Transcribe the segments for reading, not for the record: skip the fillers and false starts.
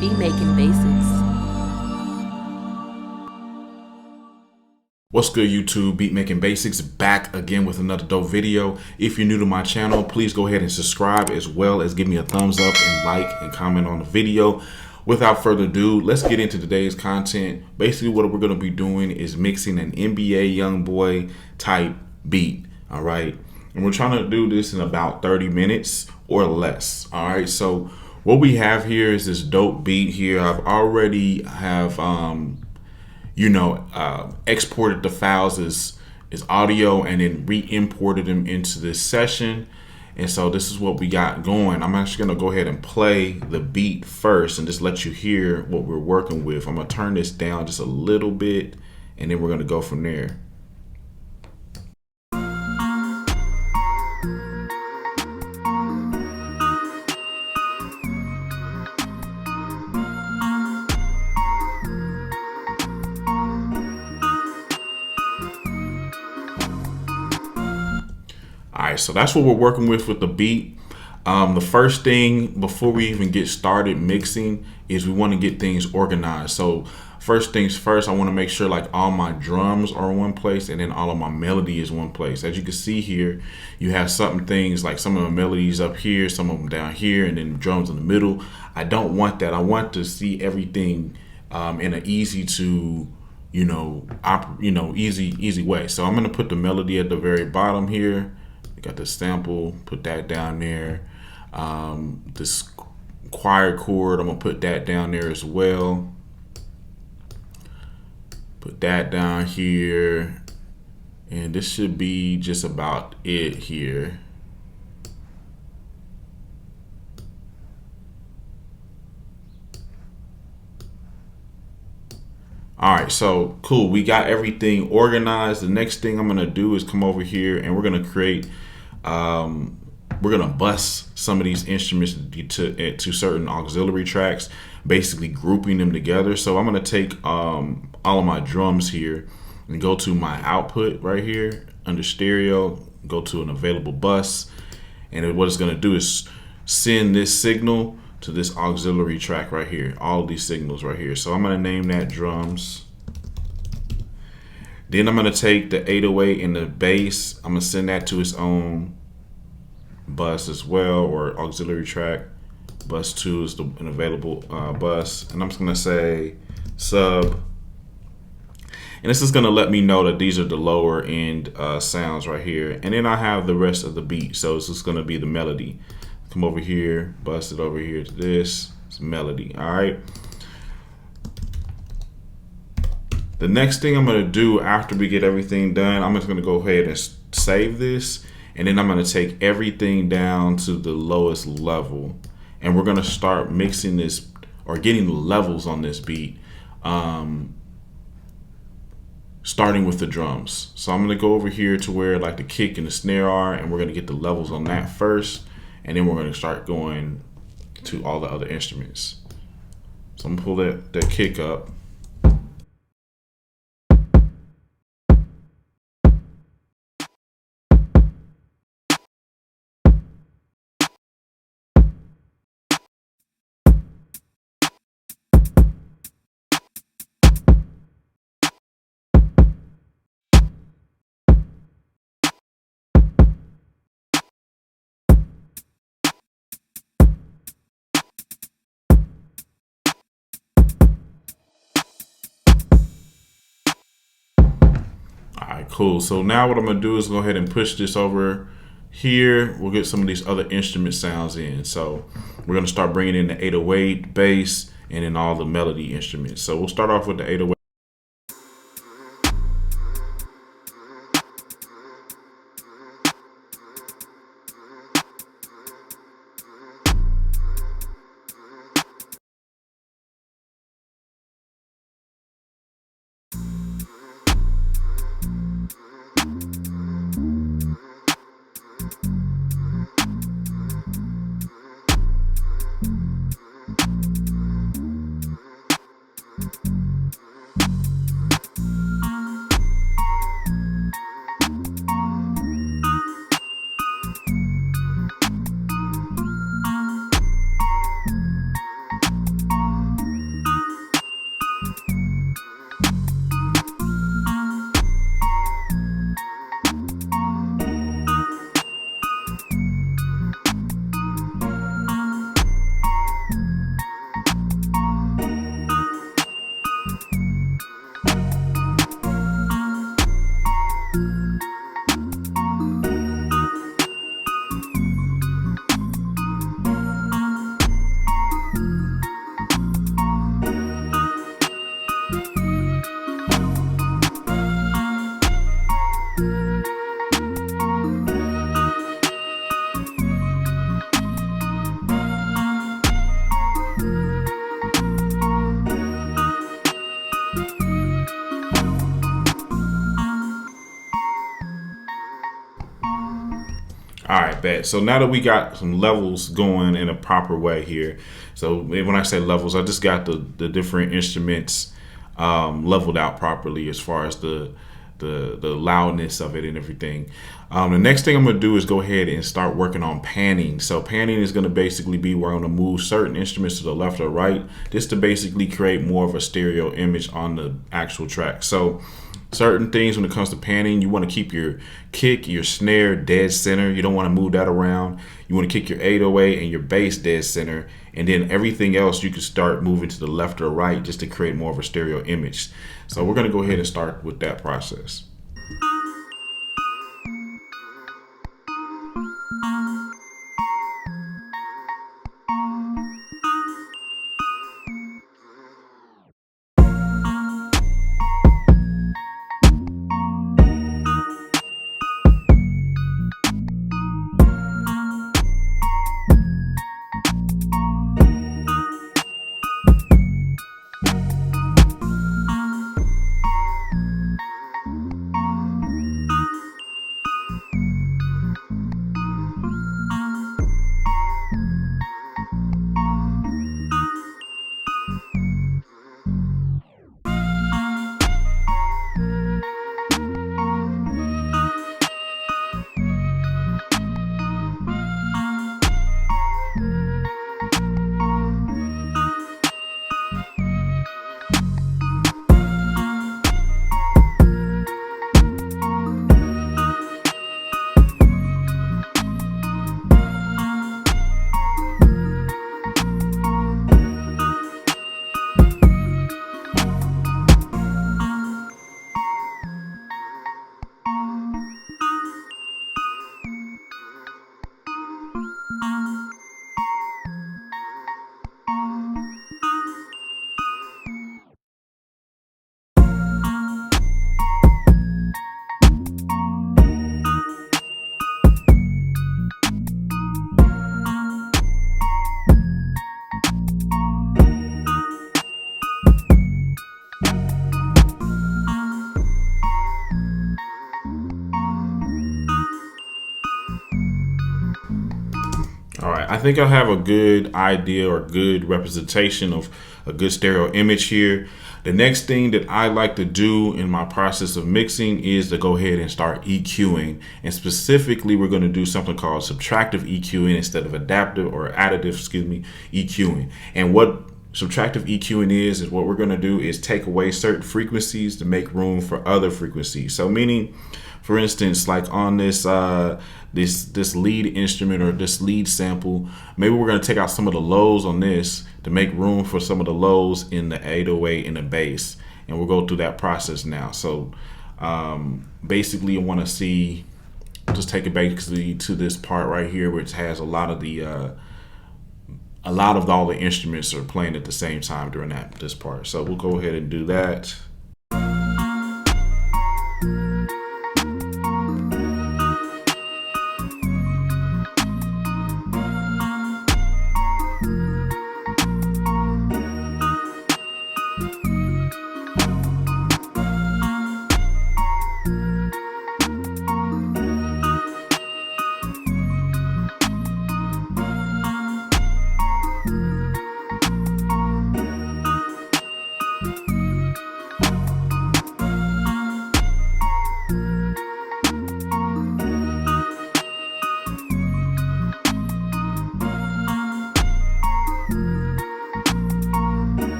Beat Making Basics. What's good, YouTube? Beat Making Basics back again with another dope video. If you're new to my channel, please go ahead and subscribe, as well as give me a thumbs up and like and comment on the video. Without further ado, let's get into today's content. Basically, what we're going to be doing is mixing an NBA YoungBoy type beat. All right, and we're trying to do this in about 30 minutes or less. All right, so what we have here is this dope beat here. I've already have exported the files as audio and then re-imported them into this session. And so this is what we got going. I'm actually gonna go ahead and play the beat first and just let you hear what we're working with. I'm gonna turn this down just a little bit and then we're gonna go from there. Alright, so that's what we're working with the beat. The first thing before we even get started mixing is we want to get things organized. So first things first, I want to make sure like all my drums are in one place and then all of my melody is one place. As you can see here, you have some things like some of the melodies up here, some of them down here, and then the drums in the middle. I don't want that. I want to see everything in an easy to easy way. So I'm going to put the melody at the very bottom here. Got the sample, put that down there. This choir chord, I'm gonna put that down there as well. Put that down here. And this should be just about it here. All right, so cool. We got everything organized. The next thing I'm gonna do is come over here and we're gonna create, we're gonna bus some of these instruments to certain auxiliary tracks, basically grouping them together. So I'm gonna take all of my drums here and go to my output right here under stereo, go to an available bus, and what it's gonna do is send this signal to this auxiliary track right here, all of these signals right here. So I'm gonna name that drums. Then I'm gonna take the 808 and the bass, I'm gonna send that to its own bus as well, or auxiliary track. Bus 2 is an available bus. And I'm just gonna say sub. And this is gonna let me know that these are the lower end sounds right here. And then I have the rest of the beat. So it's just gonna be the melody. Come over here, bust it over here to this. It's melody, all right? The next thing I'm gonna do after we get everything done, I'm just gonna go ahead and save this, and then I'm gonna take everything down to the lowest level. And we're gonna start mixing this, or getting the levels on this beat, starting with the drums. So I'm gonna go over here to where like the kick and the snare are, and we're gonna get the levels on that first. And then we're going to start going to all the other instruments. So I'm going to pull that kick up. Alright, cool. So now what I'm gonna do is go ahead and push this over here. We'll get some of these other instrument sounds in. So we're gonna start bringing in the 808, bass, and then all the melody instruments. So we'll start off with the 808. bet. So now that we got some levels going in a proper way here, so when I say levels, I just got the different instruments leveled out properly as far as the loudness of it and everything. The next thing I'm going to do is go ahead and start working on panning. So panning is going to basically be where I'm going to move certain instruments to the left or right, just to basically create more of a stereo image on the actual track. So certain things when it comes to panning, you want to keep your kick, your snare dead center. You don't want to move that around. You want to kick your 808 and your bass dead center. And then everything else you can start moving to the left or right just to create more of a stereo image. So we're going to go ahead and start with that process. All right, I think I have a good idea or good representation of a good stereo image here. The next thing that I like to do in my process of mixing is to go ahead and start EQing. And specifically, we're going to do something called subtractive EQing instead of adaptive or additive, EQing. And what subtractive EQing is what we're going to do is take away certain frequencies to make room for other frequencies. So meaning, for instance, like on this this lead instrument or this lead sample, maybe we're going to take out some of the lows on this to make room for some of the lows in the 808 and the bass. And we'll go through that process now. So basically, I want to see, just take it basically to this part right here, which has a lot of all the instruments are playing at the same time during this part. So we'll go ahead and do that.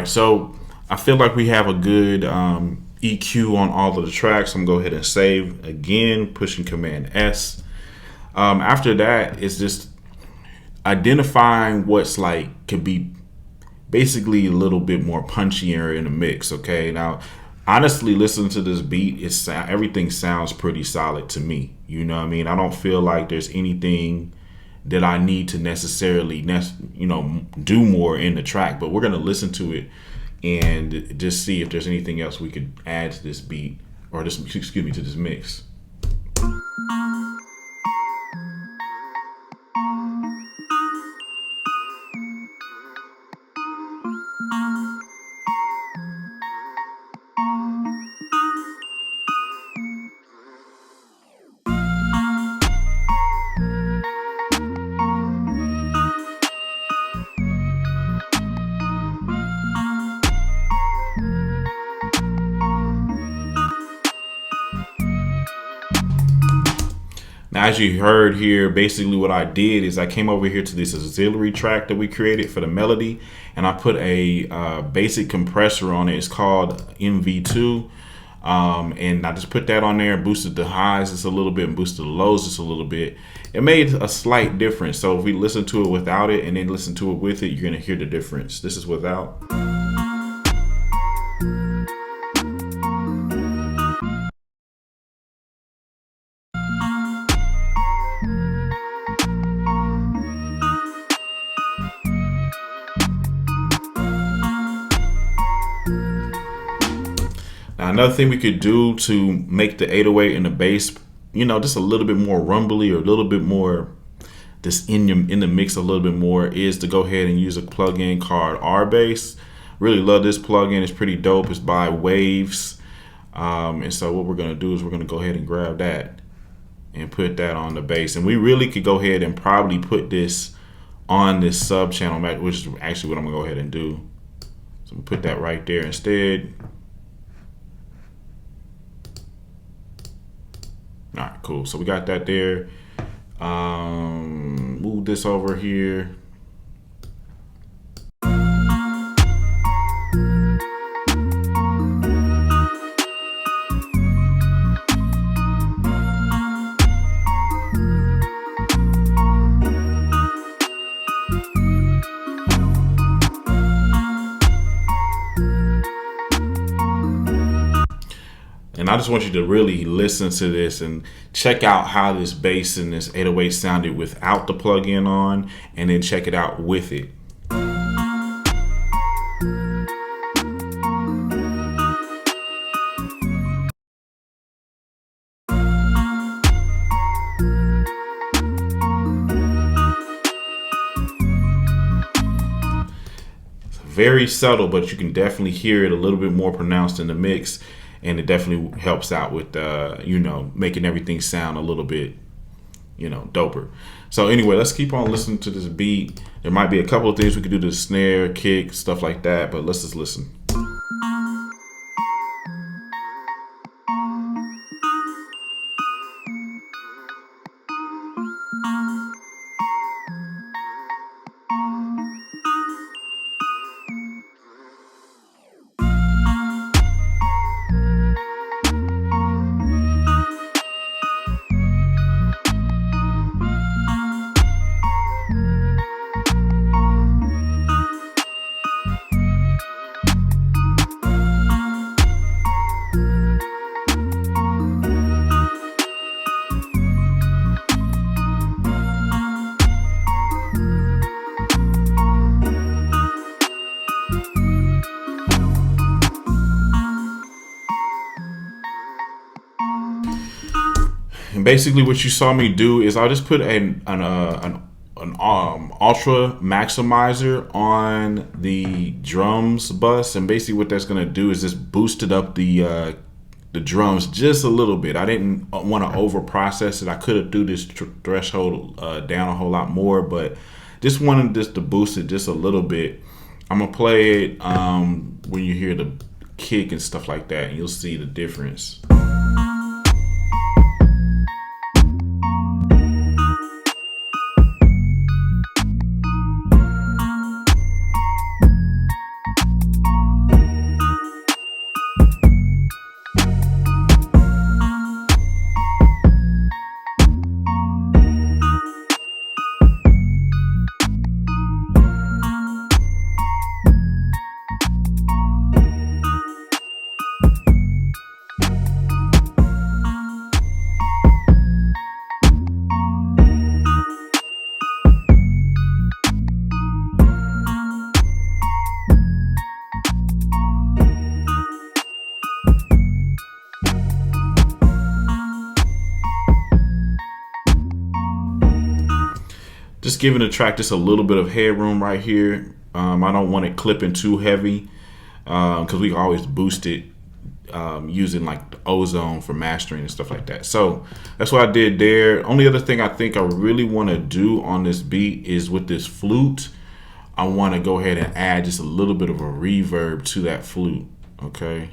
right, so I feel like we have a good EQ on all of the tracks. I'm gonna go ahead and save again, pushing Command S. After that, it's just identifying what's like could be basically a little bit more punchier in the mix. Okay, now honestly, listening to this beat, everything sounds pretty solid to me. You know what I mean? I don't feel like there's anything that I need to necessarily do more in the track, but we're gonna listen to it and just see if there's anything else we could add to this beat, or this, excuse me, to this mix. Now, as you heard here, basically what I did is I came over here to this auxiliary track that we created for the melody, and I put a basic compressor on it. It's called MV2, and I just put that on there, boosted the highs just a little bit and boosted the lows just a little bit. It made a slight difference. So if we listen to it without it and then listen to it with it, you're gonna hear the difference. This is without. Now, another thing we could do to make the 808 and the bass, just a little bit more rumbly, or a little bit more just in the mix a little bit more, is to go ahead and use a plugin called R-Bass. Really love this plugin. It's pretty dope. It's by Waves. And so what we're going to do is we're going to go ahead and grab that and put that on the bass. And we really could go ahead and probably put this on this sub channel, which is actually what I'm going to go ahead and do. So I'm going to put that right there instead. All right, cool. So we got that there. Move this over here. And I just want you to really listen to this and check out how this bass and this 808 sounded without the plugin on, and then check it out with it. Very subtle, but you can definitely hear it a little bit more pronounced in the mix. And it definitely helps out with, making everything sound a little bit, doper. So anyway, let's keep on listening to this beat. There might be a couple of things we could do to the snare, kick, stuff like that, but let's just listen. And basically what you saw me do is I'll just put an ultra maximizer on the drums bus, and basically what that's gonna do is just boosted up the drums just a little bit. I didn't want to over process it. I could have do this threshold down a whole lot more, but just wanted just to boost it just a little bit. I'm gonna play it when you hear the kick and stuff like that, and you'll see the difference. Just giving the track just a little bit of headroom right here. I don't want it clipping too heavy because we can always boost it using like the ozone for mastering and stuff like that. So that's what I did there. Only other thing I think I really want to do on this beat is with this flute, I want to go ahead and add just a little bit of a reverb to that flute. Okay.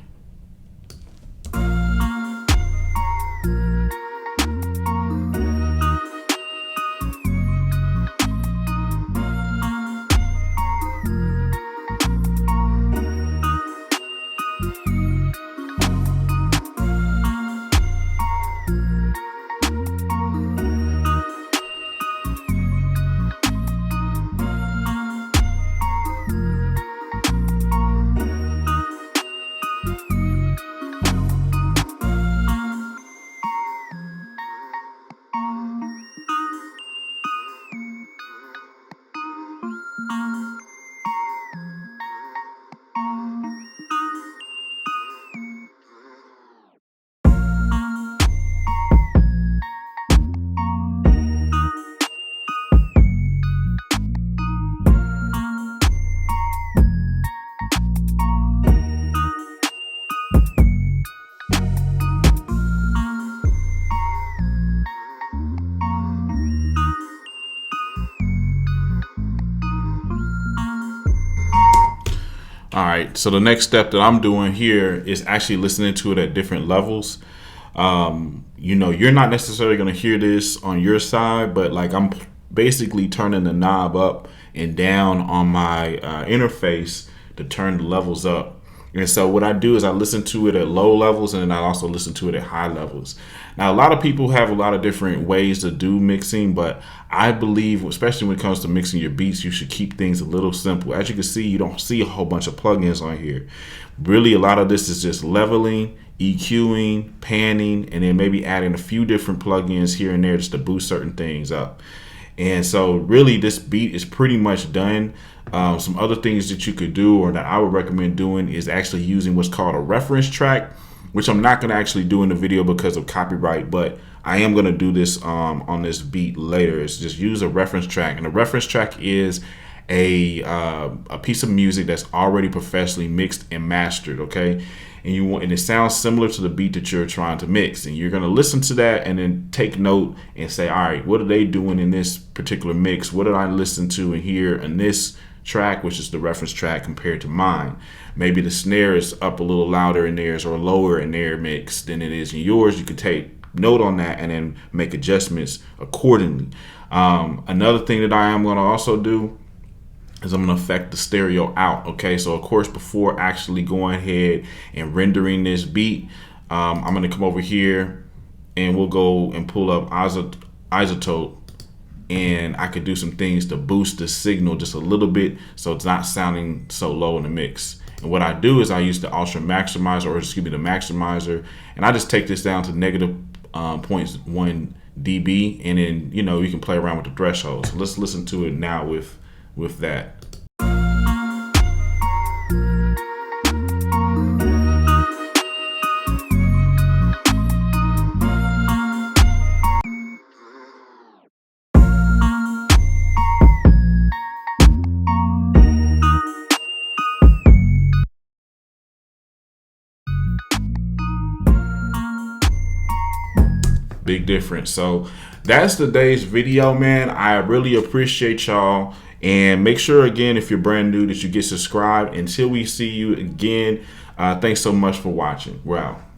All right, so the next step that I'm doing here is actually listening to it at different levels. You know, you're not necessarily going to hear this on your side, but like I'm basically turning the knob up and down on my interface to turn the levels up. And so what I do is I listen to it at low levels, and then I also listen to it at high levels. Now, a lot of people have a lot of different ways to do mixing, but I believe, especially when it comes to mixing your beats, you should keep things a little simple. As you can see, you don't see a whole bunch of plugins on here. Really, a lot of this is just leveling, EQing, panning, and then maybe adding a few different plugins here and there just to boost certain things up. And so really this beat is pretty much done. Some other things that you could do, or that I would recommend doing, is actually using what's called a reference track, which I'm not going to actually do in the video because of copyright, but I am going to do this on this beat later. It's just use a reference track, and a reference track is a piece of music that's already professionally mixed and mastered, okay? And it sounds similar to the beat that you're trying to mix, and you're going to listen to that and then take note and say, all right, what are they doing in this particular mix? What did I listen to and hear in this track, which is the reference track, compared to mine? Maybe the snare is up a little louder in theirs or lower in their mix than it is in yours. You could take note on that and then make adjustments accordingly. Another thing that I am going to also do is I'm going to affect the stereo out. Okay, so of course, before actually going ahead and rendering this beat, I'm going to come over here and we'll go and pull up isotope, and I could do some things to boost the signal just a little bit so it's not sounding so low in the mix. And what I do is I use the ultra maximizer, or excuse me, the maximizer, and I just take this down to negative 0.1 dB, and then you can play around with the threshold. So let's listen to it now with that. Big difference. So that's today's video, man. I really appreciate y'all, and make sure again, if you're brand new, that you get subscribed. Until we see you again, thanks so much for watching. We're out.